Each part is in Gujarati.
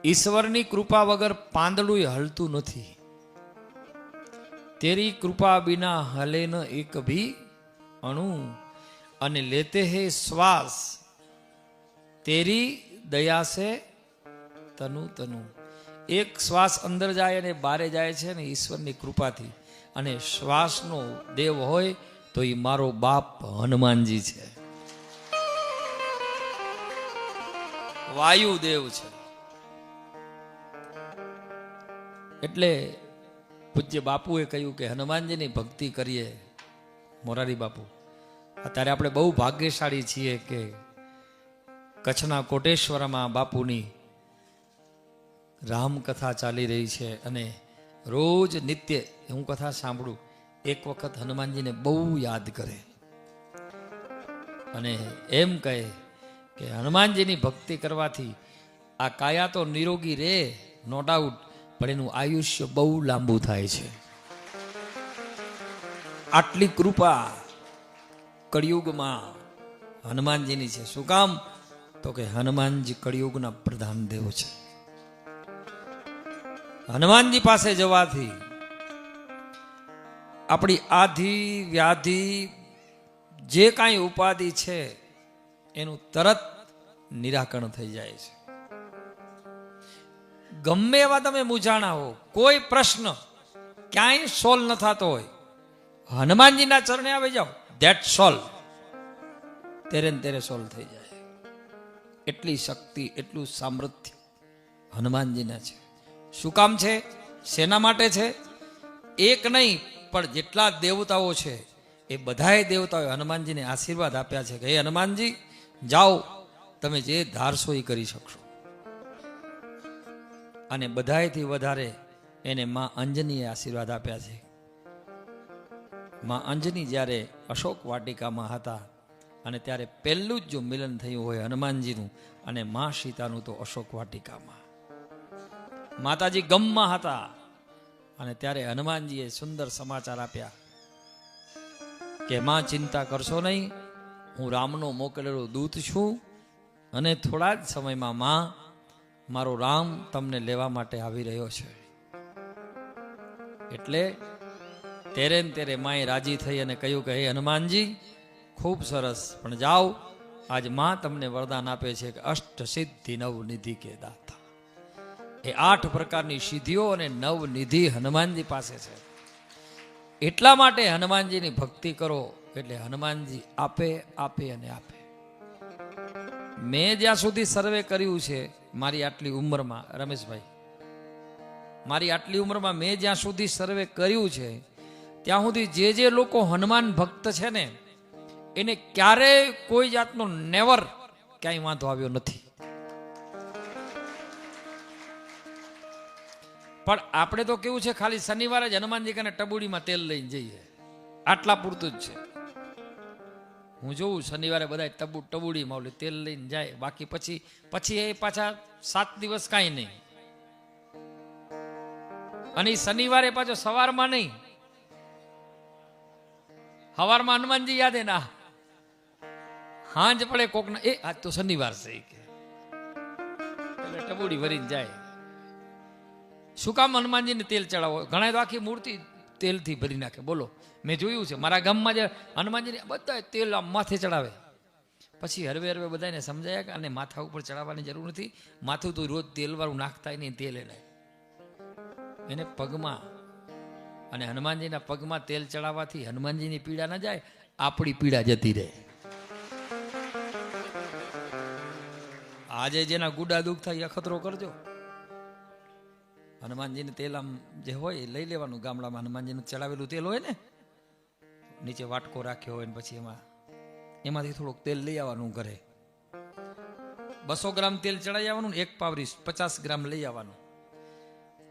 ઈશ્વરની કૃપા વગર પાંદડું હલતું નથી. તેરી કૃપા બિના હલે ન એક ભી અણુ, અને લેતે હે શ્વાસ તેરી દયા સે તનુ તનુ. એક શ્વાસ અંદર જાય અને બારે જાય છે ને ઈશ્વરની કૃપાથી. અને શ્વાસનો દેવ હોય તો એ મારો બાપ હનુમાનજી છે, વાયુ દેવ છે. એટલે પૂજ્ય બાપુએ કહ્યું કે હનુમાનજીની ભક્તિ કરીએ. મોરારી બાપુ, અત્યારે આપણે બહુ ભાગ્યશાળી છીએ કે કચ્છના કોટેશ્વરમાં બાપુની રામકથા ચાલી રહી છે અને રોજ નિત્ય હું કથા સાંભળું, એક વખત હનુમાનજીને બહુ યાદ કરે અને એમ કહે કે હનુમાનજીની ભક્તિ કરવાથી આ કાયા તો નિરોગી રહે, નો ડાઉટ, પણ એનું આયુષ્ય બહુ લાંબુ થાય છે. આટલી કૃપા કળિયુગમાં હનુમાનજીની છે. શું કામ? તો કે હનુમાનજી કળિયુગના પ્રધાન દેવ છે. હનુમાનજી પાસે જવાથી આપણી આધિ વ્યાધિ જે કાંઈ ઉપાધિ છે એનું તરત નિરાકરણ થઈ જાય છે. ગમે એવા તમે મૂંઝાણા હો, કોઈ પ્રશ્ન ક્યાંય સોલ્વ ન થતો હોય, હનુમાનજીના ચરણે આવી જાઓ, ધેટ સોલ્વ, તેરે ને તેરે સોલ્વ થઈ જાય. એટલી શક્તિ, એટલું સામર્થ્ય હનુમાનજીના છે. શું કામ છે? શેના માટે છે? એક નહીં પણ જેટલા દેવતાઓ છે એ બધાએ દેવતાઓએ હનુમાનજીને આશીર્વાદ આપ્યા છે કે હે હનુમાનજી, જાઓ, તમે જે ધારશો એ કરી શકશો. અને બધાએથી વધારે એને માં અંજનીએ આશીર્વાદ આપ્યા છે. માં અંજની જ્યારે અશોક વાટિકામાં હતા અને ત્યારે પહેલું જ જો મિલન થયું હોય હનુમાનજીનું અને માં સીતાનું તો અશોક વાટિકામાં. માતાજી ગમમાં હતા અને ત્યારે હનુમાનજીએ સુંદર સમાચાર આપ્યા કે માં ચિંતા કરશો નહીં, હું રામનો મોકલેલો દૂત છું અને થોડા જ સમયમાં માં મારો રામ તમને લેવા માટે આવી રહ્યો છે. એટલે તેરે ને તેરે માએ રાજી થઈ અને કહ્યું કે હે હનુમાનજી, ખૂબ સરસ, પણ જાઓ, આજ માં તમને વરદાન આપે છે કે અષ્ટ સિદ્ધિ નવ નિધિ કે દાતા. એ 8 પ્રકારની સિદ્ધિઓ અને 9 નિધિ હનુમાનજી પાસે છે. એટલા માટે હનુમાનજીની ભક્તિ કરો એટલે હનુમાનજી આપે આપે અને આપે. મેં જ્યાં સુધી સર્વે કર્યું છે મારી આટલી ઉંમરમાં, રમેશભાઈ, મારી આટલી ઉંમરમાં મેં જ્યાં સુધી સર્વે કર્યું છે ત્યાં સુધી જે લોકો હનુમાન ભક્ત છે ને એને ક્યારેય કોઈ જાતનો નેવર ક્યાંય વાંધો આવ્યો નથી. પણ આપણે તો કેવું છે, ખાલી શનિવારે જ હનુમાનજી કને ટબુડીમાં તેલ લઈને જઈએ, આટલા પૂરતું જ છે. હું જોઉં શનિવારે બધા ટબુડીમાં ઓલી તેલ લઈને જાય, બાકી પછી એ પાછા 7 દિવસ કાંઈ નહીં. અને શનિવારે પાછો સવારમાં નહીં, સવારમાં હનુમાનજી યાદે ના, હાંજ પડે કોકના, એ આજ તો શનિવાર છે કે એટલે ટબુડી ભરીને જાય. શું કામ હનુમાનજીને તેલ ચડાવો? ઘણા તો આખી મૂર્તિ તેલથી ભરી નાખે. બોલો, મેં જોયું છે મારા ગામમાં જે હનુમાનજીને બધા તેલ માથે ચડાવે. પછી હરવે હરવે બધાને સમજાયા કે આને માથા ઉપર ચડાવવાની જરૂર નથી, માથું તો રોજ તેલવાળું નાખતા નહીં, તેલ એને પગમાં. અને હનુમાનજીના પગમાં તેલ ચડાવવાથી હનુમાનજીની પીડા ના જાય, આપણી પીડા જતી રહે. આજે જેના ગુડા દુઃખ થાય અખતરો કરજો. હનુમાનજીને તેલ આમ જે હોય લઈ લેવાનું, ગામડામાં હનુમાનજીનું ચડાવેલું તેલ હોય ને, નીચે વાટકો રાખ્યો હોય ને પછી એમાંથી થોડુંક તેલ લઈ આવવાનું ઘરે. 200 ગ્રામ તેલ ચડાવી આવવાનું, 1 પાવરી 50 ગ્રામ લઈ આવવાનું.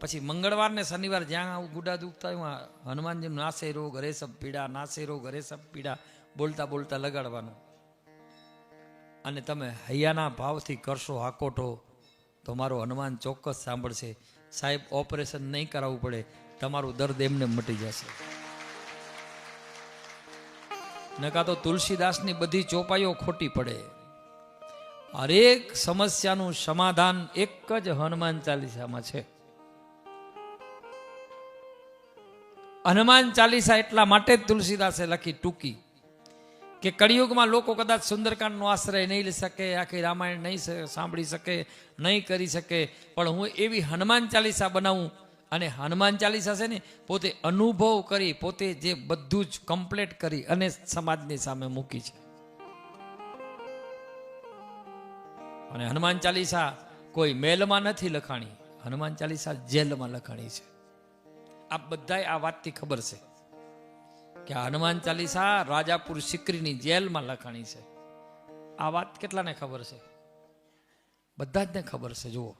પછી મંગળવાર ને શનિવાર જ્યાં ગુડા દુખતા હોય હનુમાનજીનું નાસે રોગ હરે સબ પીડા, નાસે રોગ હરે સબ પીડા બોલતા બોલતા લગાડવાનું. અને તમે હૈયાના ભાવથી કરશો હાકોઠો તો મારો હનુમાન ચોક્કસ સાંભળશે. સાહેબ, ઓપરેશન નહીં કરાવવું પડે, તમારું દર્દ એમને મટી જશે. નકા તો તુલસીદાસની બધી ચોપાઈઓ ખોટી પડે. હરેક સમસ્યાનું સમાધાન એક જ હનુમાન ચાલીસામાં છે. હનુમાન ચાલીસા એટલા માટે જ તુલસીદાસે લખી ટૂંકી કે કળિયુગમાં લોકો કદાચ સુંદરકાંડનો આશ્રય નહીં લઈ શકે, આખી રામાયણ નહીં સાંભળી શકે, નહીં કરી શકે, પણ હું એવી હનુમાન ચાલીસા બનાવું. અને હનુમાન ચાલીસા છે ને પોતે અનુભવ કરી, પોતે જે બધું જ કમ્પ્લીટ કરી અને સમાજની સામે મૂકી છે. અને હનુમાન ચાલીસા કોઈ મેલમાં નથી લખાણી, હનુમાન ચાલીસા જેલમાં લખાણી છે. આ બધાય આ વાતથી ખબર છે કે હનુમાન ચાલીસા રાજાપુર સિકરીની જેલમાં લખાણી છે. આ વાત કેટલાને ખબર છે? બધા જ ને ખબર છે. જુઓ,